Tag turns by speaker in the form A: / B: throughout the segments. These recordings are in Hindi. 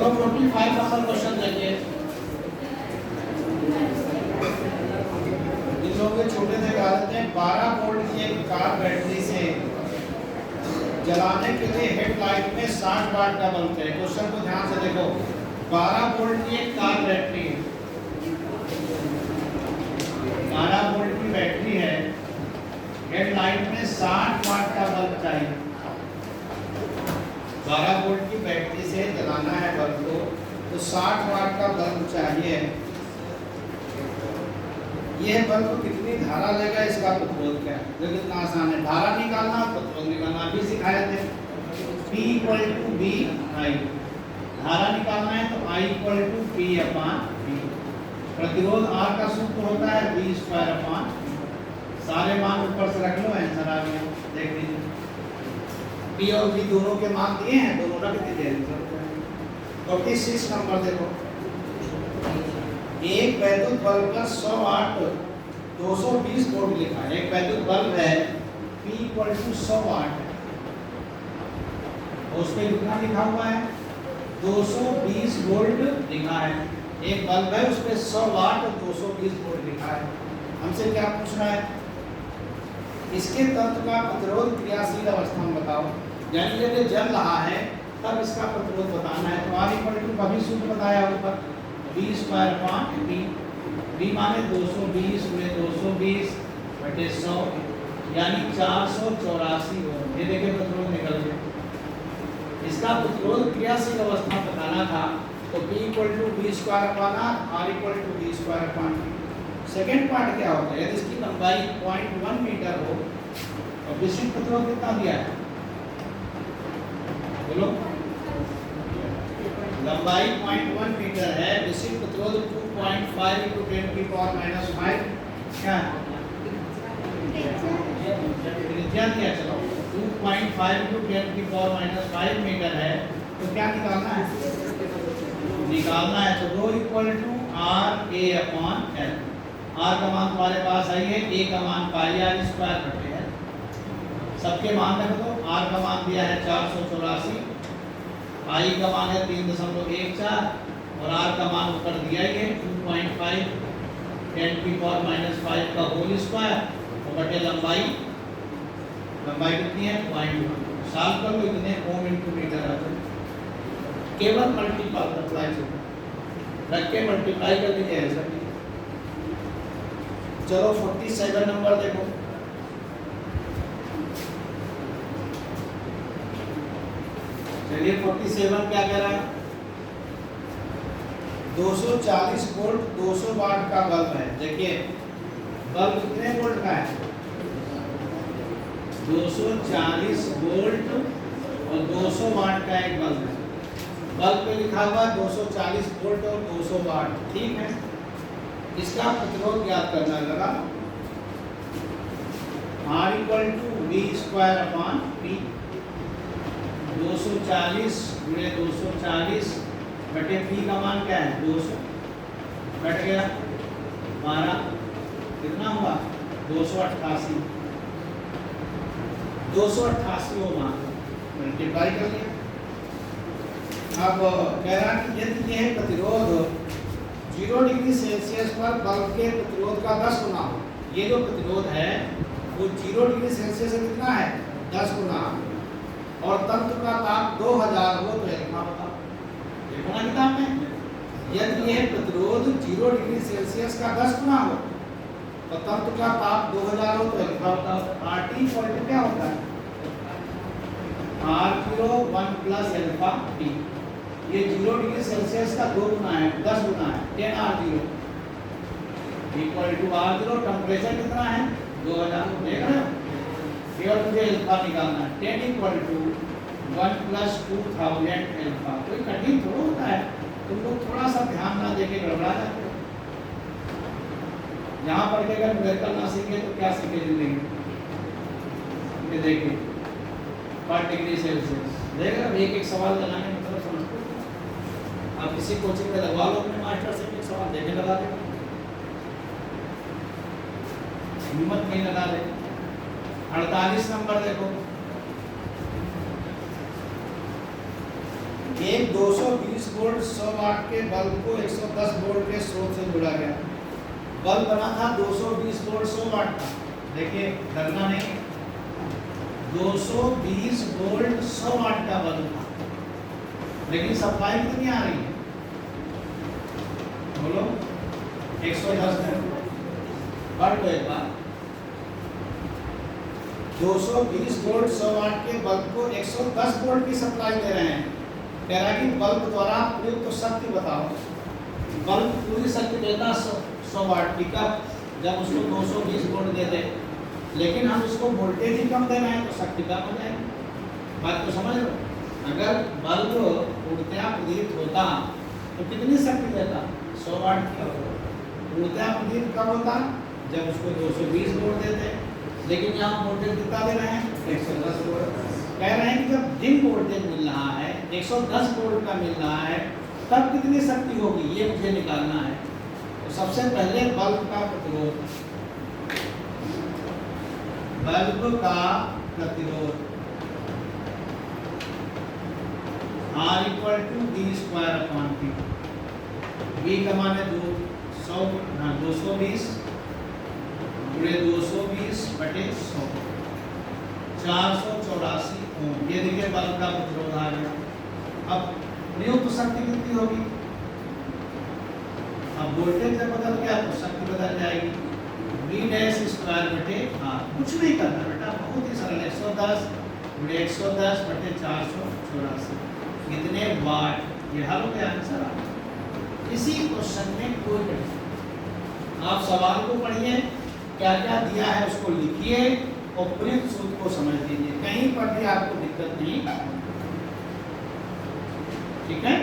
A: चलो 45 नंबर क्वेश्चन देखिए। जिन लोगों के छोटे से गा देते हैं 12 वोल्ट की एक कार बैटरी से जलाने के लिए हेडलाइट में 60 वाट का बल्ब है। क्वेश्चन को ध्यान से देखो। 12 वोल्ट की एक कार बैटरी है, 12 वोल्ट की बैटरी है, हेडलाइट में 60 वाट का बल्ब चाहिए। 12 वोल्ट की बैटरी से जलाना है बल्ब को, तो 60 वाट का बल्ब चाहिए। यह बल्ब कितनी धारा लेगा इसका प्रतिरोध क्या है? जो कितना आसान है, धारा निकालना प्रतिरोध निकालना भी सिखाए थे। P = V I, धारा निकालना है तो I = P/V। प्रतिरोध R का सूत्र होता है V²/। सारे मान ऊपर से रख लो, आंसर आ गया। देख लीजिए P और V दोनों के मान दिए हैं, दोनों रख दीजिए। 46 नंबर देखो। एक वैद्युत बल्ब पर 100 वाट 220 वोल्ट लिखा है। एक वैद्युत बल्ब है P = 100 वाट, उस पे कितना लिखा हुआ है? 220 वोल्ट लिखा है। एक बल्ब है उस पे 100 वाट और 220 वोल्ट लिखा है। हमसे क्या पूछ रहा है? इसके तत्व का प्रतिरोध क्रियाशील अवस्था में बताओ। यानी जब ये जल रहा है तब इसका प्रतिरोध बताना है। तो R = अभी सूत्र बताया ऊपर V²/P। V माने 220 × 220 / 100 यानी 484 ओम। ये देखिए प्रतिरोध निकल गया। इसका प्रतिरोध क्रियाशील अवस्था बताना था, तो P = V²/R, R = V²/P। Second part क्या होता है? यदि इसकी लंबाई 0.1 मीटर हो और विशिष्ट प्रतिरोध कितना दिया है? बोलो। लंबाई 0.1 मीटर है, विशिष्ट प्रतिरोध 2.5 × 10⁻⁵ क्या है? त्रिज्या दिया। चलो 2.5 × 10⁻⁵ मीटर है, तो क्या निकालना है? निकालना है तो ρ = RA/L। R का मान तुम्हारे पास आई है, A का मान πr² है। सबके मान रख दो। R का मान दिया है 484, I का मान है 3.14 और R का मान ऊपर दिया ही है 2.5 10⁻⁵ का होल स्क्वायर और बटे लंबाई कितनी है? 0.1। सॉल्व कर लो, इतने ओम × मीटर आते हैं। केवल मल्टीप्लाई रख के मल्टीप्लाई कर दीजिए आंसर। चलो 47 नंबर देखो। चलिए 47 क्या कह रहा है? 240 वोल्ट 200 वाट का बल्ब है। देखिए बल्ब कितने वोल्ट का है? 240 वोल्ट और 200 वाट का एक बल्ब है। बल्ब पे लिखा हुआ 240 वोल्ट और 200 वाट, ठीक है। इसका प्रतिरोध ज्ञात करना लगा। R = V²/P। 240 × 240 बटे P का मान क्या है? 200। कट गया 12, कितना हुआ? 288। 288 वो मान मल्टीप्लाई कर लिया। अब कह रहा कि यदि यह प्रतिरोध 0 डिग्री सेल्सियस पर बल्ब के प्रतिरोध का 10 गुना हो, ये जो प्रतिरोध है वो 0 डिग्री सेल्सियस से कितना है? 10 गुना, और तंत्र का ताप 2000 हो, तो लिखना बताओ। देखो ना किताब में, यदि यह प्रतिरोध 0 डिग्री सेल्सियस का 10 गुना हो तो तंत्र का ताप 2000 हो, तो लिखना बताओ। RT = क्या होता है? R0 1 + α/T। ये 0 डिग्री सेल्सियस का 2 गुना है, 10 गुना है, 10R0 = R0। टेम्परेचर कितना है? 2000। देख रहे हो? केवल मुझे अल्फा निकालना है। 10 = 1 + 2000 अल्फा। कोई कठिन थोड़ा होता है, तुम लोग थोड़ा सा ध्यान ना देके गड़बड़ा जाते हो। यहाँ पढ़ के अगर न्यूमेरिकल ना सीखे तो क्या सीखे जिंदगी? ये देखिए पर डिग्री सेल्सियस। देख रहे हो? एक सवाल लगाने में मतलब समझते हो। आप किसी कोचिंग में लगवा लो अपने मास्टर से, एक सवाल देने लगा दे, हिम्मत नहीं लगा दे। 48 नंबर देखो। एक 220 वोल्ट 100 वाट के बल्ब को 110 वोल्ट के स्रोत से जोड़ा गया। बल्ब बना था 220 वोल्ट 100 वाट का। देखिए डरना नहीं, 220 वोल्ट 100 वाट का बल्ब था, लेकिन सप्लाई कितनी आ रही है बोलो? 110 है। पढ़ लो एक बार, 220 वोल्ट 100 वाट के बल्ब को 110 वोल्ट की सप्लाई दे रहे हैं। कह रहा है कि बल्ब द्वारा प्रयुक्त तो शक्ति बताओ। बल्ब पूरी शक्ति देता 100 वाट की, कब? जब उसको 220 वोल्ट दे दे, लेकिन हम उसको वोल्टेज ही कम दे रहे हैं तो शक्ति कम हो जाएगी। बात को समझ लो। अगर बल्ब पूर्णतया प्रदीप्त होता तो कितनी शक्ति देता? 100 वाट की। पूर्णतया प्रदीप्त कब होता? जब उसको 220 वोल्ट देते, लेकिन यहाँ वोल्टेज कितना दे रहे हैं? 110 वोल्ट। कह रहे हैं कि जब दिन वोल्टेज मिल रहा है 110 वोल्ट का मिल रहा है, तब कितनी शक्ति होगी ये मुझे निकालना है। तो सबसे पहले बल्ब का प्रतिरोध, बल्ब का प्रतिरोध R = d²/T। V का मान है 220 गुणे 220/100, 484 ओम। ये देखिए बल्ब का प्रतिरोध आ गया। अब प्रयुक्त शक्ति कितनी होगी? अब वोल्टेज जब बदल गया तो शक्ति बदल जाएगी। V'²/R। कुछ नहीं करना बेटा, बहुत ही सरल है। 110 गुणे 110/484, कितने वाट? ये हल हो गया आंसर आपका। इसी क्वेश्चन में कोई नहीं, आप सवाल को पढ़िए, क्या क्या दिया है उसको लिखिए और प्रयुक्त सूत्र को समझ लीजिए, कहीं पर भी आपको दिक्कत नहीं। ठीक है,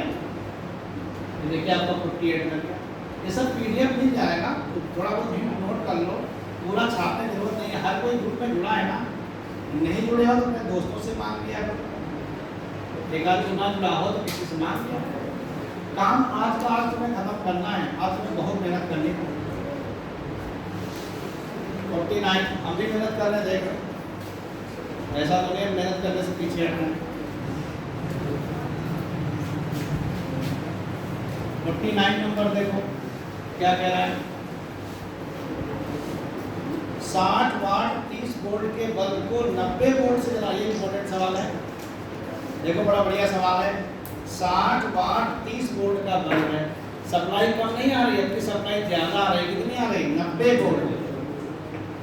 A: तो देखिए आपका 48 कर गया। ये सब PDF मिल जाएगा, तो थोड़ा बहुत नोट कर लो, पूरा छापने की जरूरत नहीं है। हर कोई ग्रुप में जुड़ा है ना, नहीं जुड़े हो तो अपने दोस्तों से मांग लिया करो, एक आध ना जुड़ा हो तो किसी से मांग लिया। काम आज का आज तुम्हें खत्म करना है, आज तुम्हें बहुत मेहनत करनी है। 49 हम भी मेहनत कर रहे हैं, देख रहे, ऐसा तो नहीं मेहनत करने से पीछे हटना। 49 नंबर देखो क्या कह रहा है। 60 वाट 30 वोल्ट के बल्ब को 90 वोल्ट से जलाइए। इंपॉर्टेंट सवाल है, देखो बड़ा बढ़िया सवाल है। 60 वाट 30 वोल्ट का बल्ब है, सप्लाई कम नहीं आ रही है, अपनी सप्लाई ज्यादा आ रही है। कितनी आ रही? 90 वोल्ट।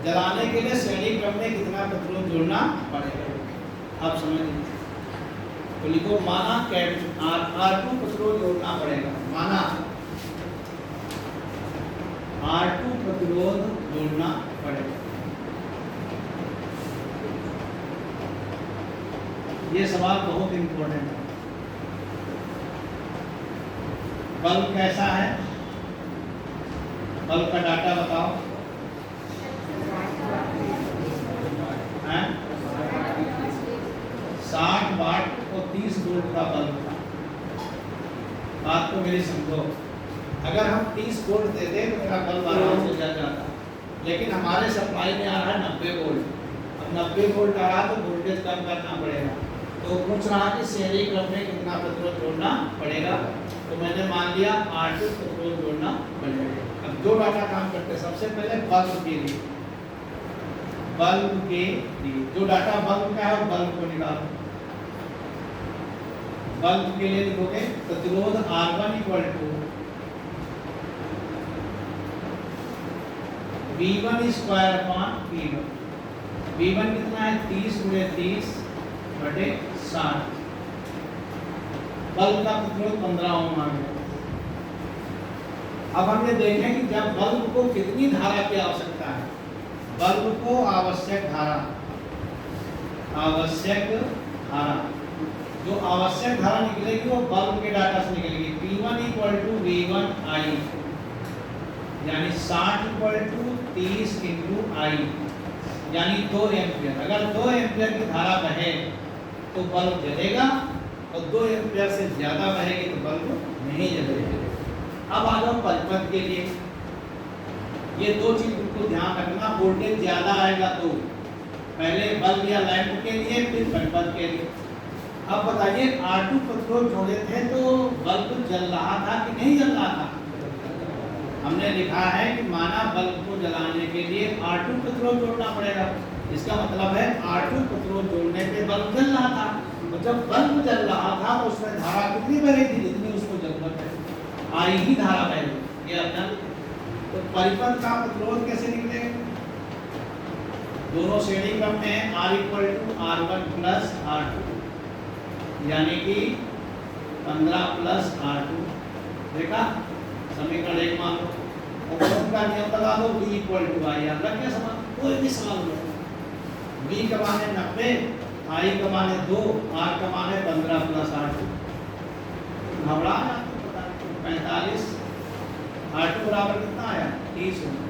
A: जलाने के लिए श्रेणी क्रम में कितना प्रतिरोध जोड़ना पड़ेगा? आप समझ लीजिए, तो लिखो माना R2 प्रतिरोध जोड़ना पड़ेगा। माना R2 प्रतिरोध जोड़ना पड़ेगा। ये सवाल बहुत इंपॉर्टेंट है। बल्ब कैसा है? बल्ब का डाटा बताओ। 60 वाट और 30 वोल्ट का बल्ब था। बात तो मेरी समझो, अगर हम 30 वोल्ट देते तो मेरा बल्ब आराम से जल जाता, लेकिन हमारे सप्लाई में आ रहा है 90 वोल्ट। अब 90 वोल्ट आ रहा तो वोल्टेज कम करना पड़ेगा। तो पूछ रहा कि श्रेणी क्रम में कितना प्रतिरोध जोड़ना पड़ेगा, तो मैंने मान लिया R2 प्रतिरोध जोड़ना पड़ेगा। अब दो डाटा काम करते हैं। सबसे पहले बल्ब के लिए, बल्ब के लिए जो डाटा बल्ब का है वो बल्ब को निकालो। बल्ब के लिए लिखोगे प्रतिरोध R1 = V1²/P1। V1 कितना है? 30 × 30/60। बल्ब का प्रतिरोध 15 ओम आ गया। अब हम ये देखें कि जब बल्ब को कितनी धारा की आवश्यकता है। बल्ब को आवश्यक धारा, जो आवश्यक धारा निकलेगी वो बल्ब के डाटा से निकलेगी। P1 = V1I, यानी 60 = 30 × I, यानी 2 एम्पियर। अगर 2 एम्पियर की धारा बहे तो बल्ब जलेगा, और 2 एम्पियर से ज्यादा बहेगी तो बल्ब नहीं जलेगा। अब आ जाओ परिपथ के लिए। ये दो चीज को ध्यान रखना, वोल्टेज ज्यादा आएगा तो पहले बल्ब या लैंप के लिए, फिर परिपथ के लिए। अब बताइए R2 प्रतिरोध जोड़े थे तो बल्ब जल रहा था कि नहीं जल रहा था? हमने लिखा है कि माना बल्ब को जलाने के लिए R2 प्रतिरोध जोड़ना पड़ेगा। इसका मतलब है R2 प्रतिरोध जोड़ने पे बल्ब जल रहा था। तो जब बल्ब जल रहा था तो उसमें धारा कितनी बह रही थी जितनी उसको जरूरत है, I ही धारा बह रही। ये अपना तो परिपथ का प्रतिरोध कैसे निकलेगा? दोनों श्रेणी क्रम में है R = R1 + R2, यानी कि 15 + R2। देखा समीकरण 1 मान लो और ओम का नियम लगा दो V = I। याद रखिए समान कोई भी सवाल हो, V का मान है 90, I का मान है 2, R का मान है 15 + R2। घबरा ना तो पता 45 R2 बराबर कितना आया 30 होगा।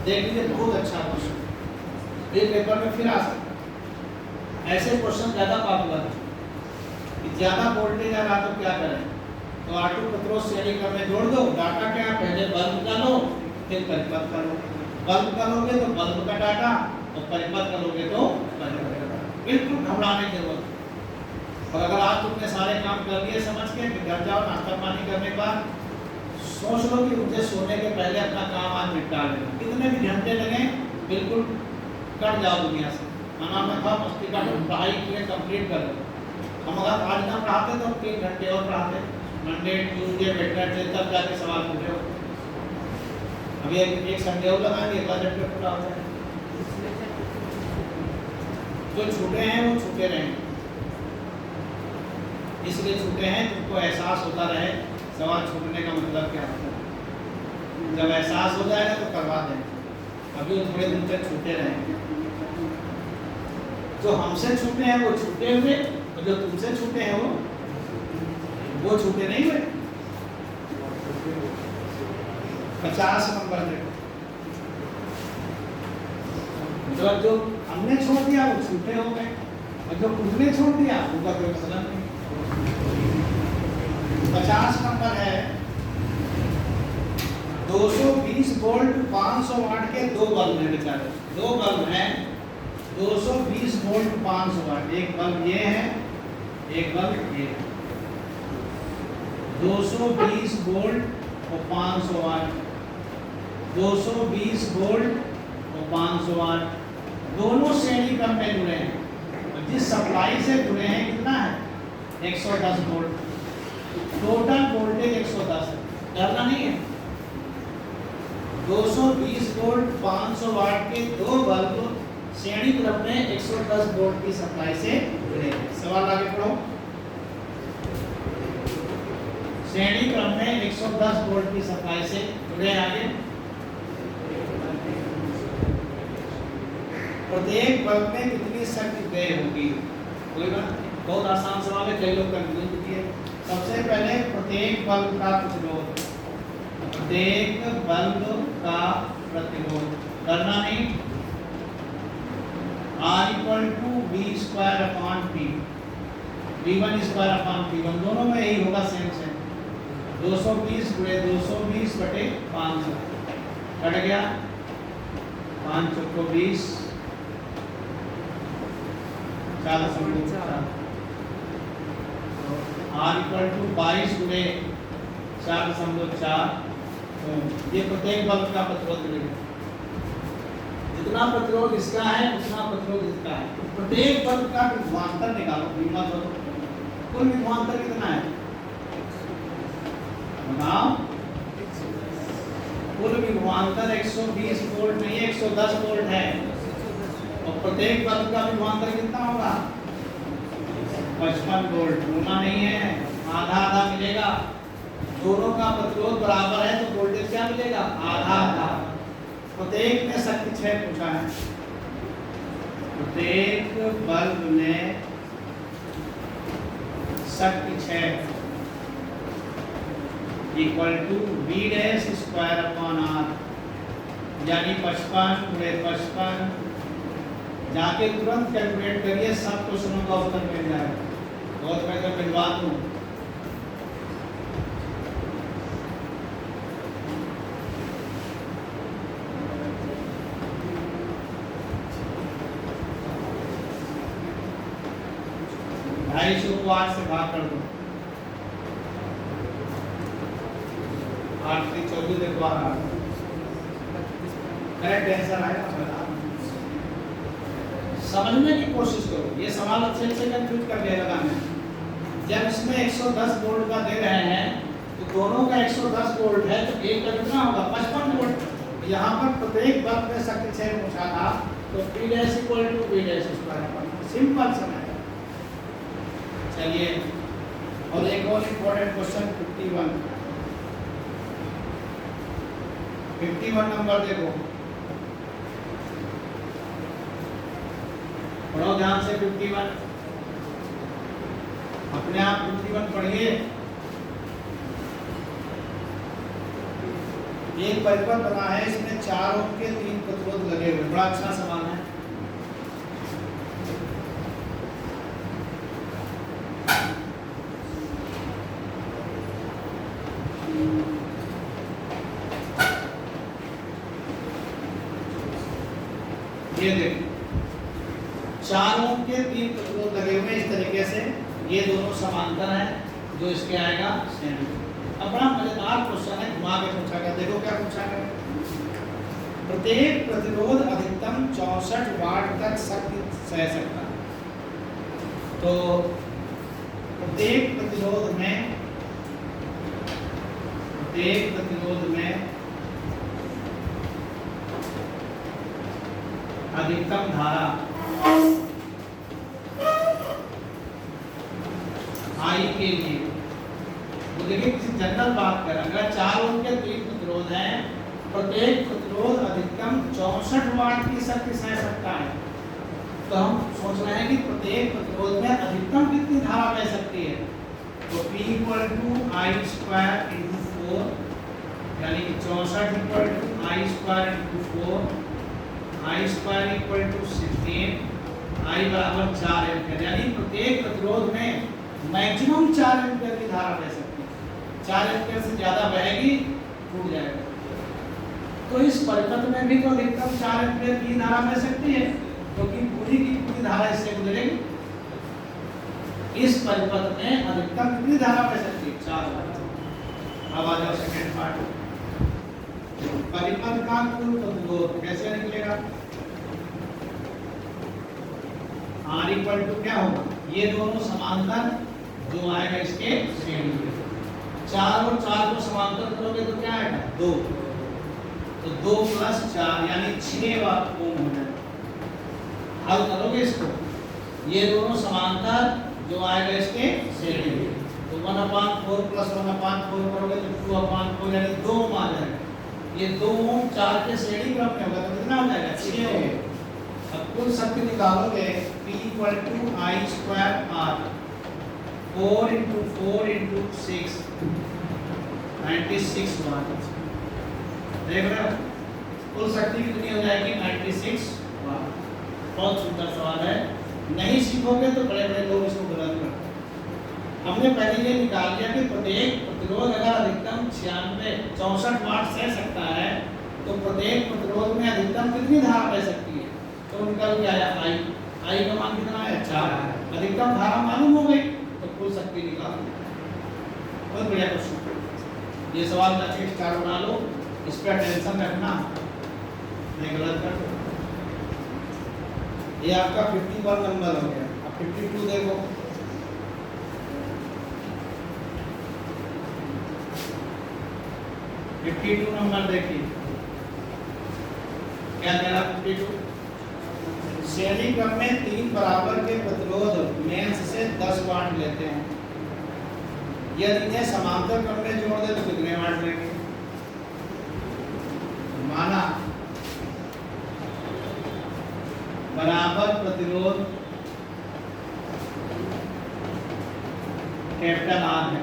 A: देख लीजिए बहुत अच्छा क्वेश्चन, ये पेपर में फिर आ सकता है। ऐसे क्वेश्चन ज्यादा पॉपुलर है कि ज्यादा वोल्टेज आ रहा तो क्या करें, तो R2 प्रतिरोध श्रेणी क्रम में जोड़ दो। डाटा क्या, पहले बल्ब का लो फिर परिपथ का लो। बल्ब का लोगे तो बल्ब का डाटा और परिपथ का लोगे तो परिपथ का डाटा। बिल्कुल घबराने की जरूरत नहीं। और अगर आज तुमने सारे काम कर लिए समझ के, फिर घर जाओ नाश्ता पानी करने के बाद सोच लो कि मुझे सोने के पहले अपना काम आज निपटा लेना। कितने भी घंटे लगे बिल्कुल कट जाओ दुनिया से, खाना में खाओ मस्ती का पढ़ाई किए कंप्लीट कर लो। हम अगर आज ना पढ़ाते तो 3 घंटे और पढ़ाते, मंडे ट्यूसडे वेडनेसडे तब जाके सवाल पूछे हो। अभी एक संडे और लगाएंगे, बजट पे पूरा हो जाएगा। जो छूटे हैं वो छूटे रहेंगे, इसलिए छूटे हैं तुमको एहसास होता रहे सवाल छूटने का मतलब क्या होता है। जब एहसास हो जाएगा तो करवा देंगे, अभी थोड़े दिन तक छूटे रहेंगे। जो हमसे छूटे हैं वो छूटे हुए, और जो तुमसे छूटे हैं वो छूटे नहीं हुए। 50 नंबर देखो, जो हमने छोड़ दिया वो छूटे हो गए, और जो तुमने छोड़ दिया उनका कोई मतलब नहीं। 50 नंबर है 220 वोल्ट 500 वाट के 2 बल्ब हैं बेचारे, 2 बल्ब हैं 220 वोल्ट 500 वाट। एक बल्ब ये है, एक बल्ब ये है। 220 वोल्ट और 500 वाट, 220 वोल्ट और 500 वाट दोनों श्रेणी क्रम में जुड़े हैं। और जिस सप्लाई से जुड़े हैं कितना है 110 वोल्ट, टोटल वोल्टेज 110 है, डरना नहीं है। 220 वोल्ट 500 वाट के 2 बल्ब श्रेणी क्रम में 110 वोल्ट की सप्लाई से जुड़े हैं। सवाल आगे पढ़ो। श्रेणी क्रम में 110 वोल्ट की सप्लाई से जुड़े हैं। आगे प्रत्येक बल्ब में कितनी शक्ति व्यय होगी? कोई बात, बहुत आसान सवाल है, कई लोग कंफ्यूज किए। सबसे पहले प्रत्येक बल्ब का प्रतिरोध, प्रत्येक बल्ब का प्रतिरोध करना नहीं। R = V²/P, V1²/P1 दोनों में यही होगा सेम सेम। 220 × 220/500 कट गया, 5 चौको 20, 4 समूह 4। R = 22 × 4.4 ये प्रत्येक बल्ब का प्रतिरोध मिलेगा। जितना प्रतिरोध इसका है उतना प्रतिरोध इसका है। तो प्रत्येक बल्ब का विभवांतर निकालो, कुल विभवांतर कितना है बताओ। कुल विभवांतर 120 वोल्ट नहीं 110 वोल्ट है, और प्रत्येक बल्ब का विभवांतर कितना होगा 55 वोल्ट। होना नहीं है, आधा आधा मिलेगा। दोनों का प्रतिरोध बराबर है तो वोल्टेज क्या मिलेगा आधा आधा। प्रत्येक ने शक्ति 6 पूछा है, प्रत्येक बल्ब ने शक्ति 6 = V'²/R, यानी 55 × 55। जाके तुरंत कैलकुलेट करिए, सब क्वेश्चनों का उत्तर मिल जाएगा। बहुत मैं तो मिलवा दूं। 250 को 8 से भाग कर दो, 8 3 14 देखो आ रहा है, करेक्ट आंसर आएगा। समझने की कोशिश करो, ये सवाल अच्छे से कंफ्यूज कर दिया लगाने। जब इसमें 110 वोल्ट का दे रहे हैं तो दोनों का 110 वोल्ट है, तो एक का कितना होगा 55 वोल्ट। यहाँ पर प्रत्येक बल्ब में शक्ति 6 पूछा था, तो P dash equal to V dash square, simple समय। चलिए और एक और इम्पोर्टेंट क्वेश्चन 51 नंबर देखो, पढ़ो ध्यान से 51, अपने आप 51 पढ़िए। एक परिपथ बना है, इसमें 4 ओम के 3 प्रतिरोध लगे हुए, बड़ा अच्छा सवाल है। ये देखो 4 ओम के 3 प्रतिरोध लगे हुए इस तरीके से, ये दोनों समांतर है, जो इसके आएगा श्रेणी। अब बड़ा मजेदार क्वेश्चन है, घुमा के पूछा गया, देखो क्या पूछा गया। प्रत्येक प्रतिरोध अधिकतम 64 वाट तक शक्ति सह सकता है। तो प्रत्येक प्रतिरोध में अधिकतम धारा आई के लिए, तो देखिए किसी जनरल बात करें, अगर 4 ओम के 3 प्रतिरोध हैं, प्रत्येक प्रतिरोध अधिकतम 64 वाट की शक्ति सह सकता है, तो हम सोच रहे हैं कि प्रत्येक प्रतिरोध में अधिकतम कितनी धारा बह सकती है। तो P equal to I square into 4, यानी कि 64 equal to I square into 4, I square equal to 16, I बराबर 4 एम्पीयर, यानी प्रत्येक प्रतिरोध में मैक्सिमम 4 एम्पीयर की धारा बह सकती है। 4 एम्पीयर से ज्यादा बहेगी टूट जाएगा। तो इस परिपथ में भी तो अधिकतम 4 एम्पीयर की धारा बह सकती है, क्योंकि पूरी की पूरी धारा इससे गुजरेगी। इस परिपथ में अधिकतम कितनी धारा बह सकती है 4। अब आ जाओ सेकंड पार्ट, परिपथ का कुल प्रतिरोध कैसे निकलेगा। R इक्वल टू क्या होगा, ये दोनों समांतर, जो आएगा इसके श्रेणी में। 4 और 4 को समांतर करोगे तो क्या आएगा 2, तो 2 प्लस 4 यानी 6 वाट ओम हो जाएगा। हल करोगे इसको, ये दोनों समांतर, जो आएगा इसके श्रेणी में, तो 1/4 प्लस 1/4 करोगे तो 2/4 यानी 2 ओम आ जाएगा। ये 2 ओम 4 के श्रेणी क्रम में होगा, तो कितना हो जाएगा 6 ओम। अब कुल शक्ति निकालोगे P equal to I square R, 4 into 4 into 6, 96 watt. देख रहे हो कुल शक्ति कितनी हो जाएगी 96 वाट। बहुत सुंदर सवाल है, नहीं सीखोगे तो बड़े बड़े लोग इसको गलत करते हैं। हमने पहले ये निकाल लिया कि प्रत्येक प्रतिरोध अगर अधिकतम 64 वाट सह सकता है, तो प्रत्येक प्रतिरोध में अधिकतम कितनी धारा बह सकती है। तो निकल के आया आई का मान कितना है 4, अधिकतम धारा मालूम हो गई, तो कुल शक्ति निकाल लो। बहुत बढ़िया क्वेश्चन, ये सवाल का अच्छे स्टार बना लो, इस पर टेंशन रखना नहीं गलत कर दो। ये आपका 51 नंबर हो गया। अब 52 देखो, नंबर देखिए क्या कह रहा 52, श्रेणी क्रम में 3 बराबर के प्रतिरोध मेंस से 10 वाट लेते हैं, यदि इन्हें समांतर क्रम में जोड़ दे तो कितने वाट लेंगे। माना बराबर प्रतिरोध कैपिटल R है,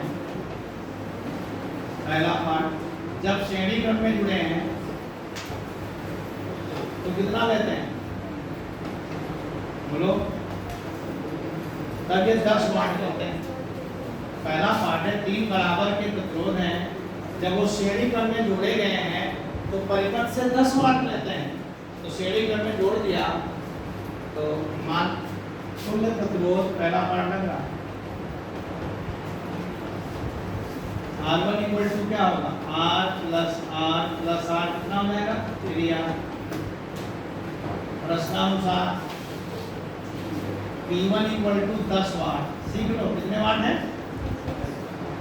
A: पहला पार्ट। जब श्रेणी क्रम में जुड़े हैं तो कितना लेते हैं बोलो, तब ये 10 वाट लेते हैं। पहला पार्ट है 3 बराबर के प्रतिरोध हैं, जब वो श्रेणी क्रम में जोड़े गए हैं तो परिपथ से 10 वाट लेते हैं। तो श्रेणी क्रम में जोड़ दिया तो मान तुल्य प्रतिरोध पहला पार्ट लग रहा R1 इक्वल टू क्या होगा, R प्लस R कितना हो जाएगा 3R। प्रश्नानुसार P1 इक्वल टू 10 वाट। सीख लो कितने वाट है,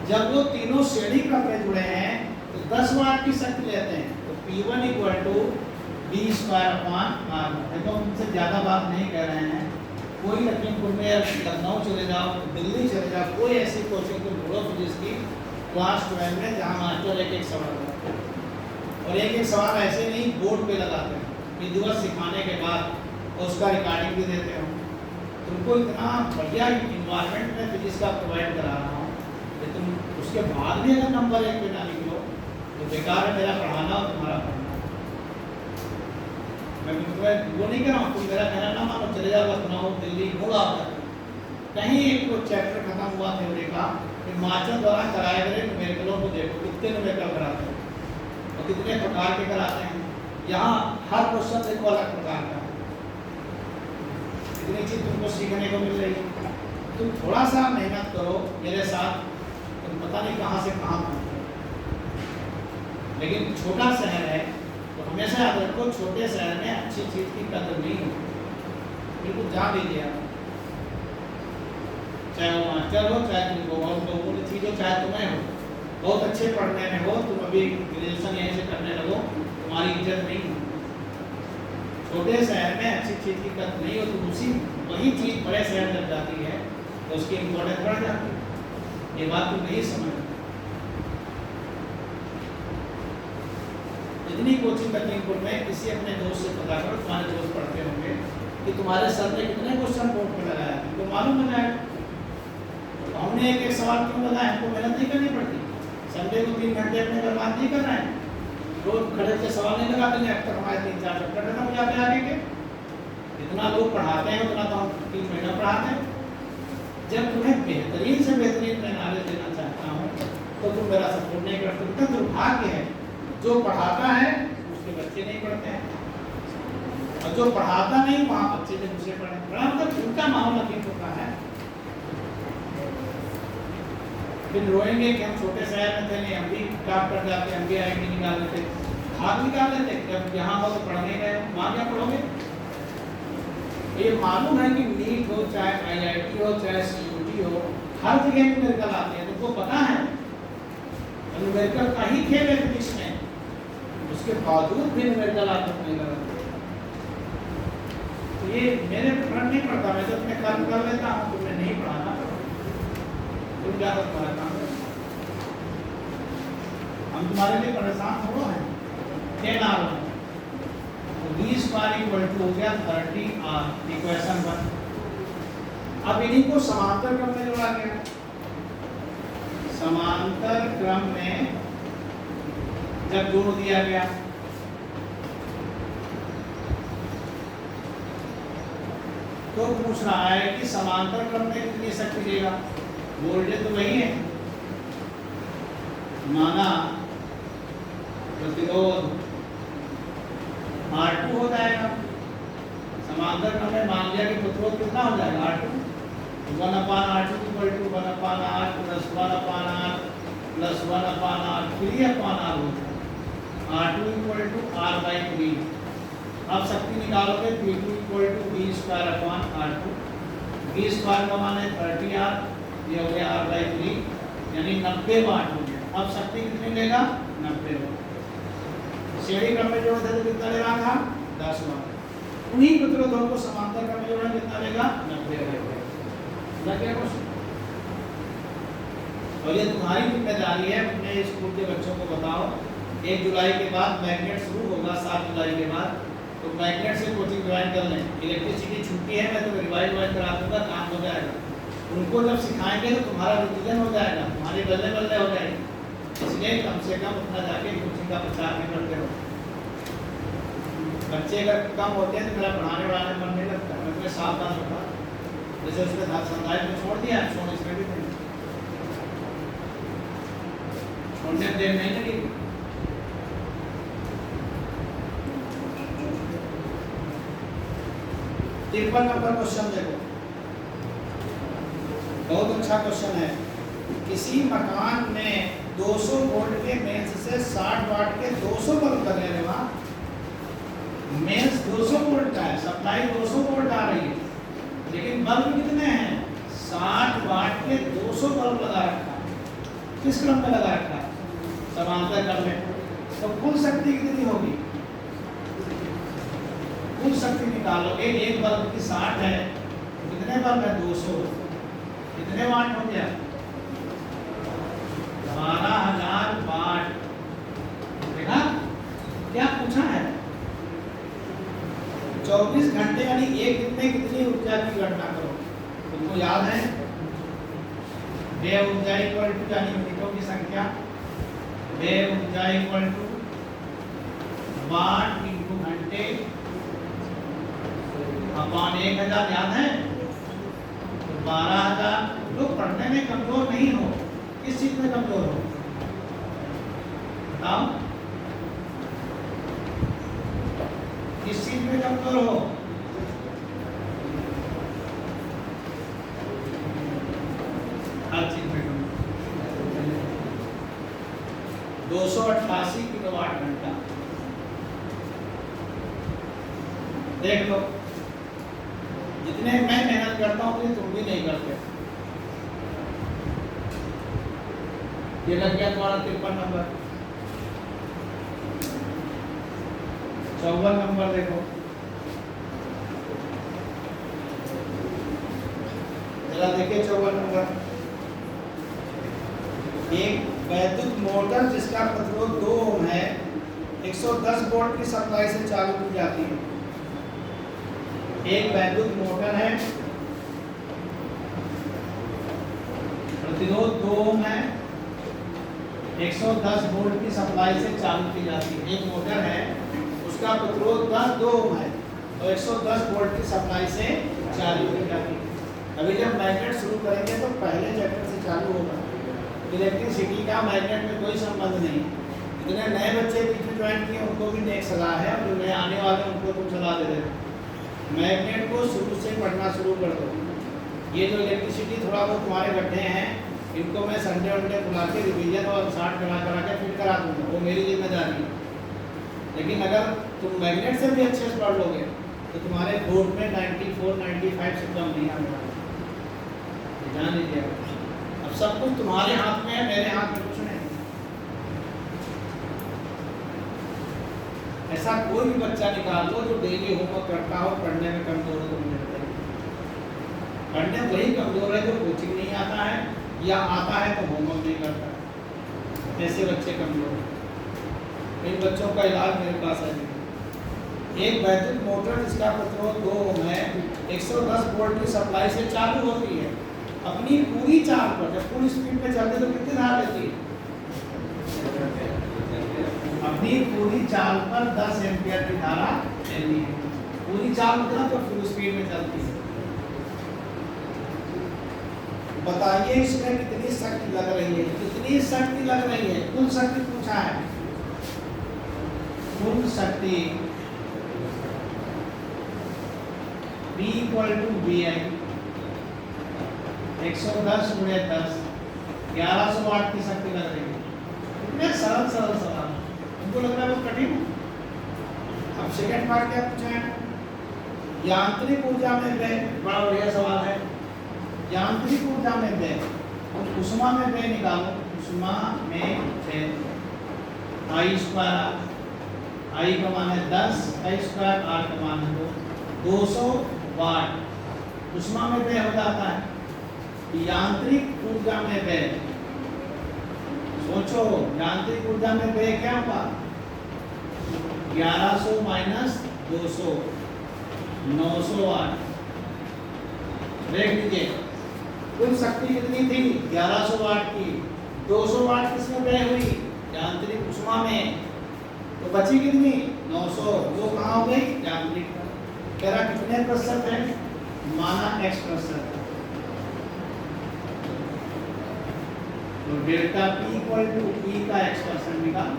A: जब वो तीनों श्रेणी क्रम में जुड़े हैं तो 10 वाट की शक्ति लेते हैं। तो P1 equal to V square upon R। देखो उनसे ज़्यादा बात नहीं कह रहे हैं, कोई लखीमपुर में या लखनऊ चले जाओ, दिल्ली चले जाओ, कोई ऐसी कोचिंग को ढूंढो फिजिक्स की क्लास 12 में जहाँ मास्टर एक सवाल लगाते हैं और एक सवाल ऐसे नहीं बोर्ड पे लगाते हैं, कि दिवस सिखाने के बाद उसका रिकॉर्डिंग भी देते हो। तुमको इतना बढ़िया इन्वायरमेंट में फिजिक्स का प्रोवाइड करा रहा हूँ कि तुम उसके बाद भी अगर नंबर 1 पे ना निकलो तो बेकार है मेरा पढ़ाना और तुम्हारा पढ़ना। मैं तुम्हें वो नहीं कह रहा हूँ, तुम मेरा कहना ना मानो, चले जाओ लखनऊ दिल्ली ढूंढ आओ, कहीं एक तो चैप्टर खत्म हुआ थ्योरी का, फिर मास्टर द्वारा कराए गए न्यूमेरिकलों को देखो कितने न्यूमेरिकल कराते हैं और कितने प्रकार के कराते हैं। यहाँ हर क्वेश्चन देखो अलग प्रकार का है, इतनी चीज तुमको सीखने को मिल रही है। तुम थोड़ा सा मेहनत करो मेरे साथ, तुम पता नहीं कहाँ से कहाँ पहुँचो। लेकिन छोटा शहर है तो हमेशा याद रखो, छोटे शहर में अच्छी चीज की कदर नहीं होती, बिल्कुल जान लीजिए आप, चाहे वो मास्टर हो चाहे तुमको बहुत लोगों की चीज हो, चाहे तुम्हें हो, बहुत अच्छे पढ़ने में हो, तुम अभी ग्रेजुएशन यहीं से करने लगो, तुम्हारी इज्जत नहीं हो। छोटे शहर में अच्छी चीज की कदर नहीं हो तो उसी वही चीज बड़े शहर जब जाती है तो उसकी इम्पोर्टेंस बढ़ जाती है। ये बात तुम नहीं समझ। इतनी कोचिंग लखीमपुर में किसी अपने दोस्त से पता करो, तुम्हारे दोस्त पढ़ते होंगे कि तुम्हारे सर ने कितने क्वेश्चन बोर्ड पे लगाया, तुमको मालूम हो जाएगा। तो हमने एक सवाल क्यों लगाया, हमको मेहनत नहीं करनी पड़ती, संडे को 3 घंटे अपने बर्बाद नहीं कर रहे हैं, रोज खड़े से सवाल नहीं लगाते हैं। अब तक हमारे 3-4 चैप्टर खत्म हो जाते हैं आगे के, इतना लोग पढ़ाते हैं उतना तो हम 3 महीना पढ़ाते हैं। जब तुम्हें बेहतरीन से बेहतरीन मैं नॉलेज देना चाहता हूँ तो तुम मेरा सपोर्ट नहीं करते। तो दुर्भाग्य है, जो पढ़ाता है उसके बच्चे नहीं पढ़ते हैं और जो पढ़ाता नहीं वहाँ बच्चे जब उसे पढ़े, बड़ा मतलब उनका माहौल लखीमपुर का है। फिर रोएंगे कि हम छोटे शहर में थे, नहीं हम भी टॉप कर जाते, हम भी IIT निकाल लेते, भाग निकाल लेते, जब यहाँ हो तो पढ़ने गए, वहाँ क्या पढ़ोगे। ये मालूम है कि नीट हो चाहे IIT हो चाहे CUT हो, हर जगह न्यूमेरिकल आते हैं, तुमको पता है न्यूमेरिकल का ही खेल है फिजिक्स में, उसके बावजूद भी न्यूमेरिकल आते नहीं करते। तो ये मेरे पे फर्क नहीं पड़ता, मैं तो अपने काम कर लेता हूँ, तुम्हें नहीं पढ़ाना, तुम क्या तुम्हारा काम है, हम तुम्हारे लिए परेशान हो रहे हैं। 10R1 V square equal to हो गया 30R, इक्वेशन 1। अब इन्हीं को समांतर क्रम में जोड़ा गया, समांतर क्रम में जब जोड़ दिया गया तो पूछ रहा है कि समांतर क्रम में कितनी शक्ति देगा। वोल्टेज तो वही है, माना प्रतिरोध R2 हो जाएगा। समांतर क्रम में मान लिया कि प्रतिरोध कितना हो जाएगा R2, 1/R2 equal to 1/R plus 1/R plus 1/R 3/R होता है। R2 equal to R/3। अब शक्ति निकालोगे P2 equal to V square upon R2। V square का मान है 30R, ये हो गया R/3 यानी 90 वाट हो गया। अब शक्ति कितनी लेगा 90 वाट। श्रेणी क्रम में जोड़ते तो कितना ले रहा था 10 वाट। उन्हीं प्रतिरोधों को समांतर क्रम में जोड़ना कितना लेगा 90 वाट। और ये तुम्हारी जिम्मेदारी है, अपने स्कूल के बच्चों को बताओ 1 जुलाई के बाद मैग्नेट शुरू होगा, 7 जुलाई के बाद, तो मैग्नेट से कोचिंग ज्वाइन कर लें। इलेक्ट्रिसिटी छुट्टी है, मैं तुम्हें रिवाइज करा दूंगा, काम हो जाएगा। उनको जब सिखाएंगे तो तुम्हारा रिवीजन हो जाएगा, तुम्हारे बल्ले बल्ले हो जाएंगे। इसलिए कम से कम अपना जाके कोचिंग का प्रचार भी करते रहो। बच्चे अगर कम होते हैं तो मेरा पढ़ाने बढ़ाने मन नहीं लगता, मैं तुम्हें सावधान रखा। जैसे उसने संदाय में छोड़ दिया, छोड़ इसमें भी नहीं छोड़ने में देर नहीं लगेगी। तिरपन नंबर क्वेश्चन देखो, बहुत अच्छा क्वेश्चन है। किसी मकान में 200 वोल्ट के मेंस से 60 वाट के 200 बल्ब लगे रे वहाँ। मेंस 200 वोल्ट का है, सप्लाई 200 वोल्ट आ रही है, लेकिन बल्ब कितने हैं? 60 वाट के 200 बल्ब लगा रखा है। किस क्रम में लगा रखा है? समांतर क्रम में। तो कुल शक्ति कितनी होगी? कुल शक्ति निकालोगे, एक बल्ब की 60 है, कितने बल्ब है? 200, कितने वाट हो गया? 12,000 वाट। देखा क्या पूछा है? 24 घंटे यानी एक दिन में कितनी ऊर्जा की गणना करो। तुमको याद है? व्यय ऊर्जा इक्वल टू यानी यूनिटों की संख्या, व्यय ऊर्जा इक्वल टू वाट इंटू घंटे अपॉन 1000। याद है? तो 12,000। लोग पढ़ने में कमजोर नहीं हो, किस चीज में कमजोर हो बताओ? किस चीज में कमजोर हो? हर चीज में कमजोर। 288 किलोवाट घंटा। देख लो, जितने मैं मेहनत करता हूँ उतनी तुम भी नहीं करते। ये लग गया तुम्हारा 53 नंबर। 54 नंबर देखो, जरा देखिए 54 नंबर। एक वैद्युत मोटर जिसका प्रतिरोध 2 ओम है, 110 वोल्ट की सप्लाई से चालू की जाती है। एक वैद्युत मोटर है, प्रतिरोध 2 ओम है, 110 वोल्ट की सप्लाई से चालू की जाती है। एक मोटर है, उसका प्रतिरोध 2 ओम है और 110 वोल्ट की सप्लाई से चालू की जाती है। अभी जब मैग्नेट शुरू करेंगे तो पहले चैप्टर से चालू होगा। इलेक्ट्रिसिटी का मैग्नेट में कोई संबंध नहीं। जितने नए बच्चे बीच में ज्वाइन किए उनको भी नेक सलाह है, और जो नए आने वाले उनको कुछ सलाह दे दें। मैग्नेट को शुरू से पढ़ना शुरू कर दो। ये जो इलेक्ट्रिसिटी थोड़ा बहुत तुम्हारे गड्ढे हैं, इनको मैं संडे वनडे बुला के रिवीजन और शार्ट करा के फिट करा दूँगा, वो मेरी जिम्मेदारी है। लेकिन अगर तुम मैग्नेट से भी अच्छे से पढ़ लोगे तो तुम्हारे बोर्ड में 94, 95 से कम नहीं आने वाला, जान लीजिए। अब सब कुछ तुम्हारे हाथ में है, मेरे हाथ में कुछ नहीं। ऐसा कोई भी बच्चा निकाल लो जो डेली होमवर्क करता हो, पढ़ने में कमजोर हो, तो मुझे बताइए। पढ़ने में वही कमजोर है जो कोचिंग नहीं आता है, या आता है तो होमवर्क नहीं करता। ऐसे बच्चे कमजोर हैं। इन बच्चों का इलाज मेरे पास है। एक वैद्युत मोटर जिसका प्रतिरोध 2 ओम है, 110 वोल्ट की सप्लाई से चालू होती है। अपनी पूरी चाल पर जब फुल स्पीड पे चलती तो कितनी धार लेती है? अपनी पूरी चाल पर 10 एम्पियर की धारा लेती है। पूरी चाल मतलब तो फुल स्पीड में चलती है। बताइए इसमें कितनी शक्ति लग रही है? कितनी शक्ति लग रही है? कुल शक्ति पूछा है। कुल शक्ति B इक्वल टू BI 110 गुणे 10 1100 वाट की शक्ति लग रही है। इतने सरल सरल सवाल, उनको लग रहा है बहुत कठिन। अब सेकंड पार्ट क्या पूछा है? यांत्रिक ऊर्जा में व्यय। बड़ा बढ़िया सवाल है। यांत्रिक ऊर्जा में व्यय, उष्मा में व्यय निकालो। उष्मा में व्यय I स्क्वायर, I का मान है 10, I स्क्वायर R का मान है 200 वाट उष्मा में व्यय हो जाता है। यांत्रिक ऊर्जा में व्यय, सोचो यांत्रिक ऊर्जा में व्यय क्या होगा? 1100 माइनस 200, 900 वाट। देख लीजिए कुल शक्ति कितनी थी? 1100 वाट की। 200 वाट किसमें व्यय हुई? यांत्रिक उष्मा में। तो बची कितनी? 900। वो कहाँ हो गई? यांत्रिक। कह रहा कितने प्रतिशत है? माना X%। तो delta P equal to P का X% निकाल।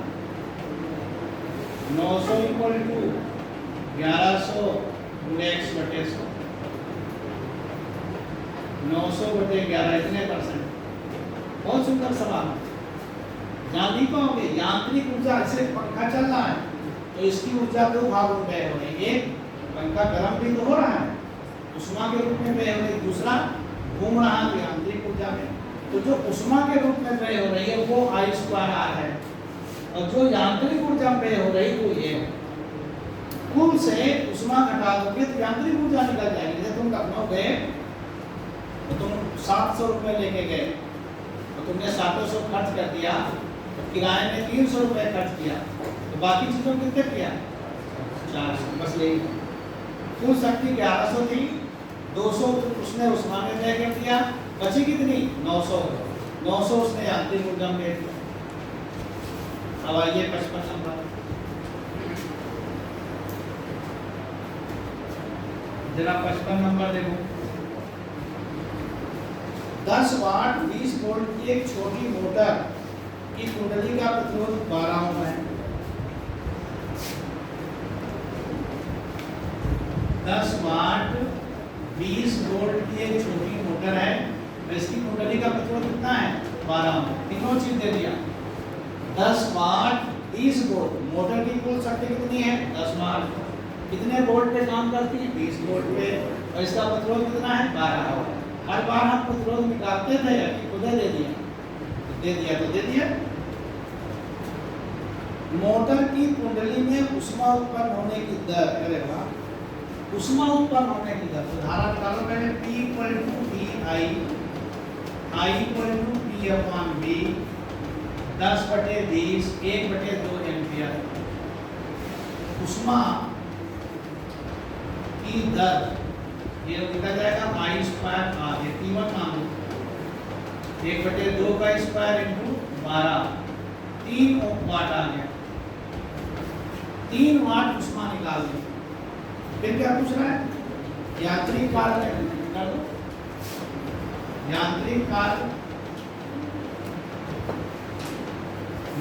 A: 900 इक्वल टू 1100 गुणे X बटे 100। 900 बटे 11 इतने %। बहुत सुंदर सवाल। ध्यान नहीं पाओगे, यांत्रिक ऊर्जा, ऐसे पंखा चल रहा है तो इसकी ऊर्जा दो भागों में व्यय हो रही है। एक, पंखा गर्म भी तो हो रहा है, उष्मा के रूप में व्यय हो रही है। दूसरा, घूम रहा है यांत्रिक ऊर्जा में। तो जो उष्मा के रूप में व्यय हो रही है वो I²R है, और जो यांत्रिक ऊर्जा में व्यय हो रही है वो ये है। कुल से उष्मा घटा दोगे तो यांत्रिक ऊर्जा निकल जाएगी। जैसे तुम लखनऊ गए तो तुम 700 रुपये लेके गए तो तुमने 700 खर्च कर दिया, तो किराए में 300 रुपये खर्च किया, तो बाकी चीज़ों कितने किया? 400। बस यही कुल शक्ति 1100 थी, 200 उसने उष्मा में व्यय कर दिया, बची कितनी? 900। 900 उसने यांत्रिक ऊर्जा में व्यय किया। अब आइए 55 नंबर। जरा 55 नंबर देखो। 10 वाट 20 वोल्ट की एक छोटी मोटर की कुंडली का प्रतिरोध 12 ओम है। 10 वाट 20 वोल्ट की एक छोटी मोटर है, इसकी कुंडली का प्रतिरोध कितना है? 12 ओम। तीनों चीज दे दिया। 10 वाट 20 वोल्ट, मोटर की कुल शक्ति कितनी है? 10 वाट। कितने वोल्ट पे काम करती है? 20 वोल्ट पे। और इसका प्रतिरोध कितना है? 12 ओम। हर बार हम प्रतिरोध निकालते थे या खुद दे दिया? दे दिया तो दे दिया। मोटर की कुंडली में उष्मा उत्पन्न होने की दर, अरे वाह, उष्मा उत्पन्न होने की दर। तो धारा निकालो पहले। P = PI, I = P/V, 10/20, 1/2 ampere. उष्मा की दर ये लिखा जाएगा I²R, ये P1 मान लो, 1/2 का स्क्वायर इंटू 12, 3 वाट आ गया। 3 वाट उष्मा निकाल दी। फिर क्या पूछ रहा है? यांत्रिक कार्य कर दो। यांत्रिक कार्य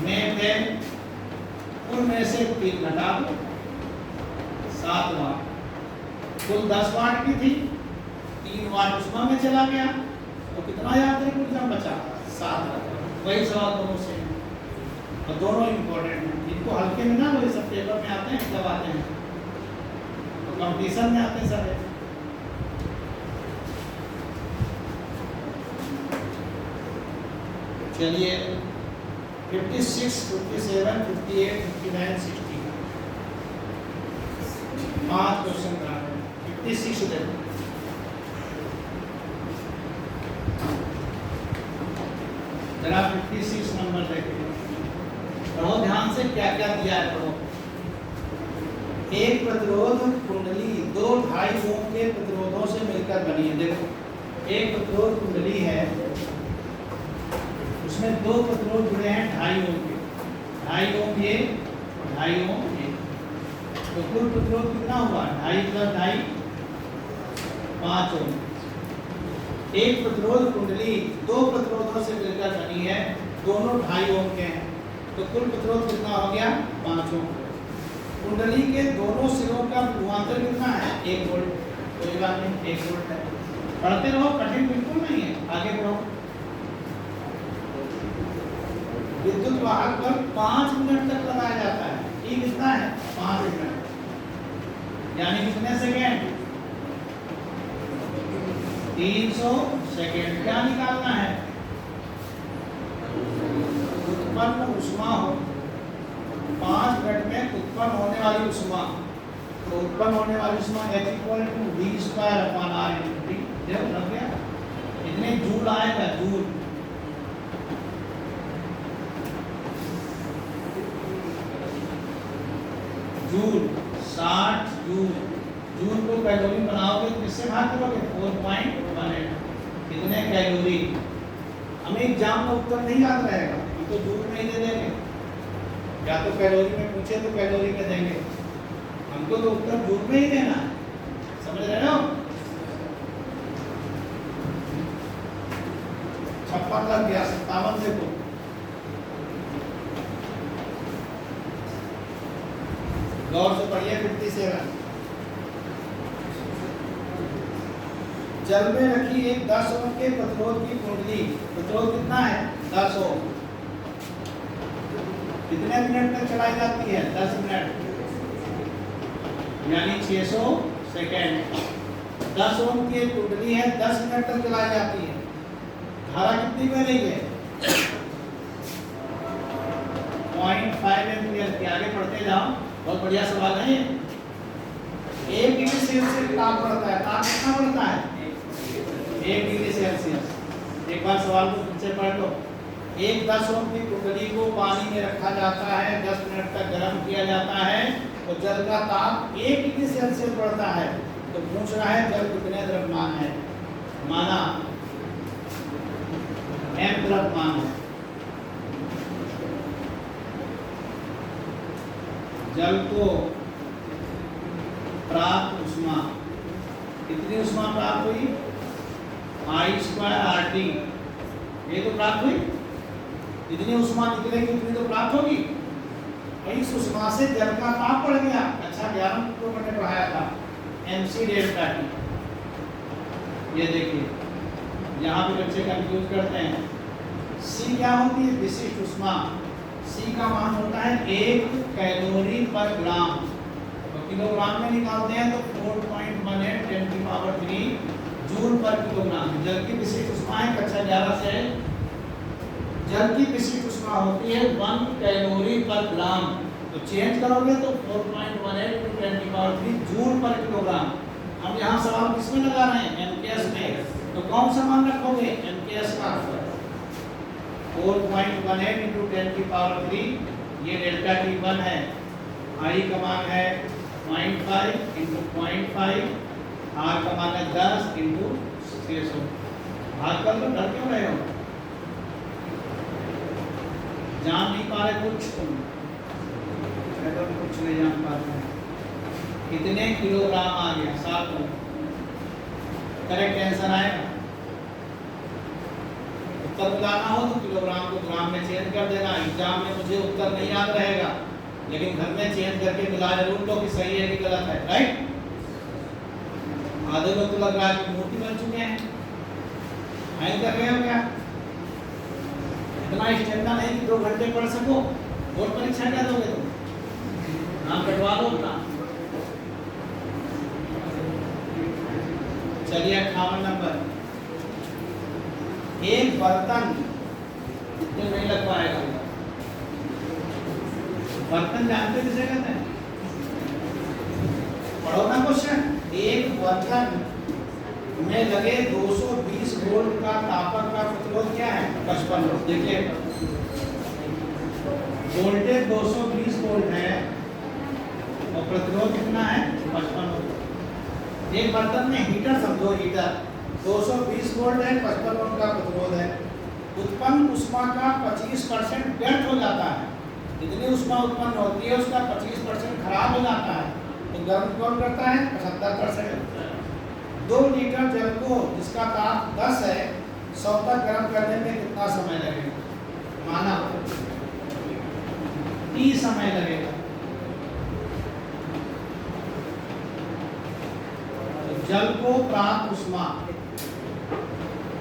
A: में व्यय उनमें से 3 घटा दो, 7 वाट। कुल 10 वाट की थी, 3 वाट उष्मा में चला गया, तो कितना यांत्रिक ऊर्जा बचा? 7 वाट। वही सवाल दोनों से, और दोनों इम्पोर्टेंट हैं। इनको हल्के में ना लो, सब पेपर में आते हैं, जब आते हैं तो कंपटीशन में आते हैं सब। चलिए 56, 57, 58, 59, 60 5 क्वेश्चन करा रहे हैं। 56 देखो। जरा 56 नंबर देखिए, पढ़ो ध्यान से क्या क्या दिया है, पढ़ो। एक प्रतिरोध कुंडली 2 2.5 ओम के प्रतिरोधों से मिलकर बनी है। देखो, एक प्रतिरोध कुंडली है, उसमें 2 प्रतिरोध जुड़े हैं 2.5 ओम के, 2.5 ओम ये और 2.5 ओम ये। तो कुल प्रतिरोध कितना हुआ? 2.5 + 2.5 5 ओम। एक प्रतिरोध कुंडली 2 प्रतिरोधों से मिलकर बनी है, दोनों 2.5 ओम के हैं, तो कुल प्रतिरोध कितना हो गया? 5 ओम। कुंडली के दोनों सिरों का विभवांतर कितना है? 1 वोल्ट। कोई बात नहीं, 1 वोल्ट है। पढ़ते रहो, कठिन बिल्कुल नहीं है, आगे बढ़ो। विद्युत वाहक पर 5 मिनट तक लगाया जाता है। ये कितना है? 5 मिनट, यानी कितने सेकेंड? 300 सेकेंड। क्या निकालना है? उत्पन्न उष्मा हो 5 मिनट में उत्पन्न होने वाली उष्मा, तो उत्पन्न होने वाली उष्मा H = V²/R × T। जब लग गया इतने जूल आएगा, जूल। Joule 60 joule. जूल को कैलोरी बनाओगे तो किससे भाग करोगे? 4.18। कितने कैलोरी? हमें एग्जाम में उत्तर नहीं याद रहेगा, हम तो जूल में ही दे देंगे, या तो कैलोरी में पूछे तो कैलोरी में देंगे, हमको तो उत्तर जूल में ही देना है। समझ रहे हो? 56 लग गया, 57 देखो। गौर से पढ़िए। 57, जल में रखी एक 10 ओम के प्रतिरोध की कुंडली, प्रतिरोध कितना है? 10 ओम। कितने मिनट तक चलाई जाती है? 10 मिनट, यानी 600 सेकेंड। 10 ओम की एक कुंडली है, 10 मिनट तक चलाई जाती है। धारा कितनी बह रही है? 0.5 एम्पियर के। आगे पढ़ते जाओ, बहुत बढ़िया सवाल है ये। 1 डिग्री सेल्सियस ताप बढ़ता है। ताप कितना बढ़ता है? 1 डिग्री सेल्सियस। एक बार सवाल को फिर से पढ़ लो। एक 10 ओम की कुंडली को पानी में रखा जाता है, 10 मिनट तक गर्म किया जाता है, तो जल का ताप 1 डिग्री सेल्सियस बढ़ता है। तो पूछ रहा है जल कितने द्रव्यमान है? माना m द्रव्यमान है। जल को प्राप्त उष्मा, कितनी उष्मा प्राप्त हुई? I²RT। ये तो प्राप्त हुई। जितनी उष्मा निकलेगी उतनी तो प्राप्त होगी। इस उष्मा से जल का ताप बढ़ गया। अच्छा 11 को मैंने पढ़ाया था mc डेल्टा टी। ये देखिए यहाँ पे बच्चे कंफ्यूज करते हैं। C क्या होती है? विशिष्ट उष्मा। C का मान होता है 1 कैलोरी पर ग्राम। तो किलोग्राम में निकालते हैं तो 4.18 10³ जूल पर किलोग्राम। जल की विशिष्ट उष्मा है, कक्षा 11 से है। जल की विशिष्ट उष्मा होती है 1 कैलोरी पर ग्राम। तो चेंज करोगे तो 4.18 × 10³ जूल पर किलोग्राम। हम यहाँ सवाल किसमें लगा रहे हैं? MKS में। तो कौन सा मान रखोगे? MKS का। 4.18 × 10³ ये डेल्टा T1 है। I का मान है 0.5 × 0.5, R का मान है 10 × 600। भाग कर लो, डर क्यों रहे हो? जान नहीं पा रहे कुछ तुम? कुछ नहीं जान पाते हैं। कितने किलोग्राम आ गया? 7। करेक्ट आंसर आएगा। उत्तर मिलाना हो तो किलोग्राम को ग्राम में चेंज कर देना। एग्जाम में मुझे उत्तर नहीं याद रहेगा, लेकिन घर में चेंज करके मिला जरूर लो कि सही है कि गलत है। राइट? आधे लोग तो लग रहा है कि मूर्ति बन चुके हैं। कर रहे हो क्या? इतना स्टैंडर्ड नहीं कि 2 घंटे पढ़ सको। बोर्ड परीक्षा क्या दोगे तुम? नाम कटवा दो अपना। चलिए 58 नंबर। एक बर्तन जो नहीं लग पाएगा। बर्तन जानते किसे कहते हैं? पढ़ो ना क्वेश्चन। एक बर्तन में लगे 220 वोल्ट का तापक का प्रतिरोध क्या है? 55 वोल्ट। देखिए वोल्टेज 220 वोल्ट है और प्रतिरोध कितना है? 55 वोल्ट। एक बर्तन में हीटर समझो, हीटर 220 वोल्ट है, 55 वोल्ट का प्रतिरोध है। उत्पन्न उष्मा का 25% व्यर्थ हो जाता है। जितनी उष्मा उत्पन्न होती है उसका 25% खराब हो जाता है। तो गर्म कौन करता है? 75%। 2 लीटर जल को जिसका ताप 10 है 100 तक गर्म करने में कितना समय लगेगा? माना T समय लगेगा। तो जल को प्राप्त उष्मा,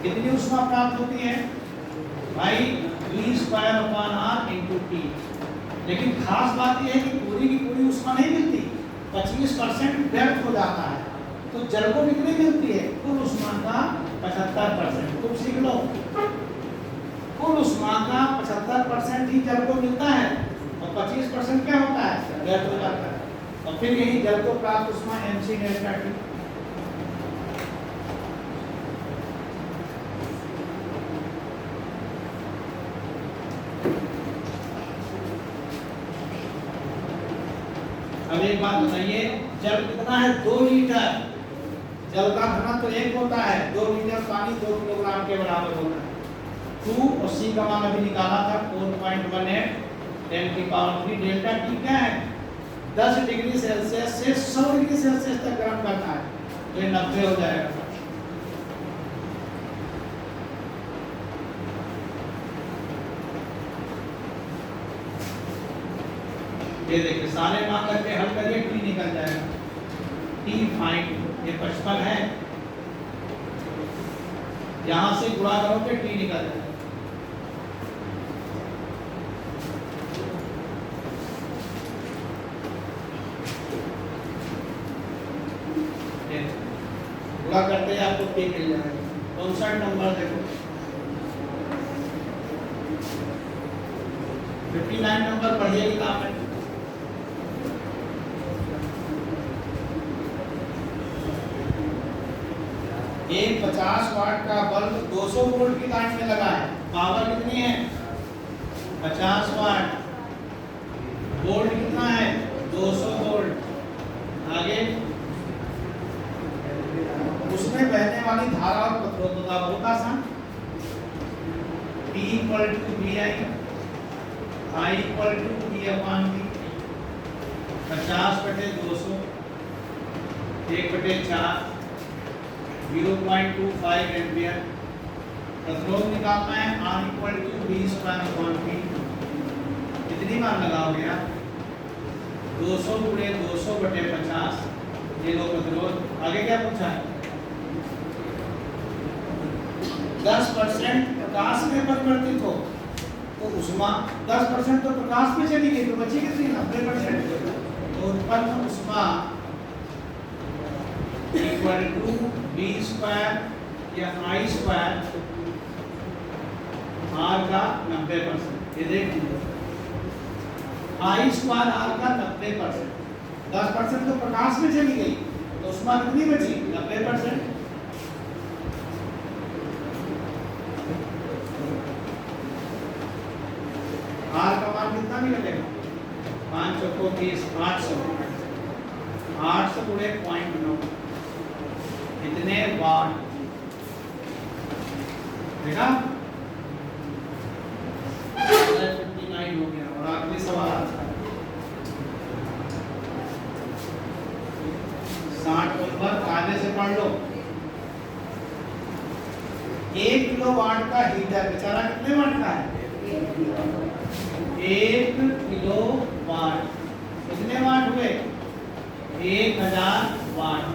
A: कितनी उष्मा प्राप्त होती है भाई? V²/R × T। लेकिन खास बात यह है कि पूरी की पूरी उष्मा नहीं मिलती, 25% व्यर्थ हो जाता है। तो जल को कितनी मिलती है? कुल उष्मा का 75%। तुम सीख लो, कुल उष्मा का 75% ही जल को मिलता है और 25% क्या होता है? व्यर्थ हो जाता है। और फिर यही जल को प्राप्त उष्मा mc डेल्टा टी। अब एक बात बताइए, जल कितना है? 2 लीटर। जल का घनत्व 1 होता है। 2 लीटर पानी 2 किलोग्राम के बराबर होता है। 2 और C का मान अभी निकाला था 4.18 10³ डेल्टा T क्या है? 10 डिग्री सेल्सियस से 100 डिग्री सेल्सियस तक गर्म करता है। तो ये 90 हो जाएगा। ये देखिए सारे मान करके हल करिए, T निकल जाएगा। T फाइंड, ये 55 है, यहां से गुणा करोगे T निकल जाएगा। पूरा करते हैं आपको P मिल जाएगा। 59 नंबर देखो, 59 नंबर पढ़िए किताब में। एक 50 वाट का बल्ब 200 वोल्ट की लाइन में लगा है, पावर कितनी है 50 वाट, वोल्ट कितना है 200 वोल्ट। आगे उसमें बहने वाली धारा और प्रतिरोध का बहुत आसान, P equal to VI, I equal to P upon V, 50/200 1/4 0.25 ampere. प्रतिरोध निकालना है R इक्वल टू V²/P। कितनी बार लगाओगे आप 200 × 200/50, ये लो प्रतिरोध। आगे क्या पूछा है 10% प्रकाश में परिवर्तित हो तो ऊष्मा 10% तो प्रकाश में चली गई तो बची कितनी 90%। तो उत्पन्न ऊष्मा इक्वल टू V² या I² R का 90%। ये देख लीजिए I² R का 90%, 10% तो प्रकाश में चली गई तो ऊष्मा कितनी बची 90%। R का मान कितना निकलेगा 5 चौको 30, 800 × 0.9 कितने वाट देखा 59 हो गया। और आखिरी सवाल आता है 60 नंबर, कायदे से पढ़ लो। 1 किलोवाट का हीटर बेचारा कितने वाट का है 1 किलोवाट, कितने वाट हुए 1000 वाट।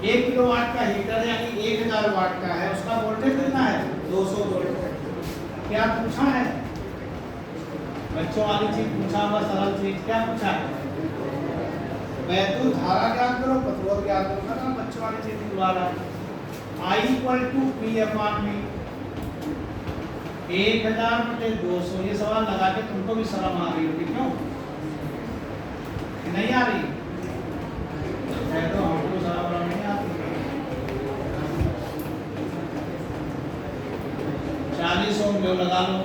A: 1 किलोवाट का हीटर यानी 1000 वाट का है, उसका वोल्टेज कितना है 200 वोल्ट। क्या पूछा है बच्चों वाली चीज पूछा हुआ, सरल चीज क्या पूछा है वैद्युत धारा ज्ञात करो, प्रतिरोध ज्ञात करो ना, बच्चों वाली चीज दोबारा। I equal to P upon V, 1000/200। ये सवाल लगा के तुमको भी शर्म आ रही होगी, क्यों नहीं आ रही है? तो हमको शर्म नहीं आती। 40 ओम जो लगा लो,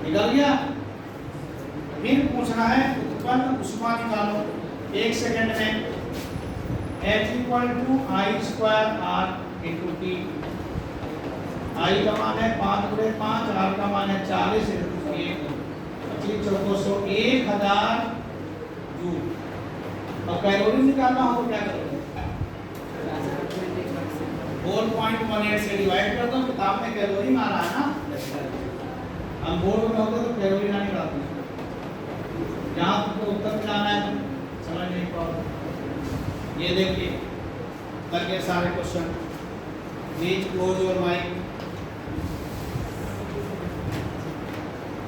A: निकल गया। फिर पूछना है उत्पन्न ऊष्मा निकालो 1 सेकंड में। H equal to I² R into T। I का मान है 5/5, R का मान है 40 इंटू 1, 25 चौको 100, 1000 जूल। अब कैलोरी निकालना हो तो क्या करोगे 4.18 से डिवाइड कर दो, किताब में कैलोरी मारा है ना, हम बोर्ड में होते तो कैलोरी ना निकालते। जहाँ तुमको उत्तर जाना है तुम समझ नहीं पाओगे। ये देखिए करके सारे question. Please close your mic.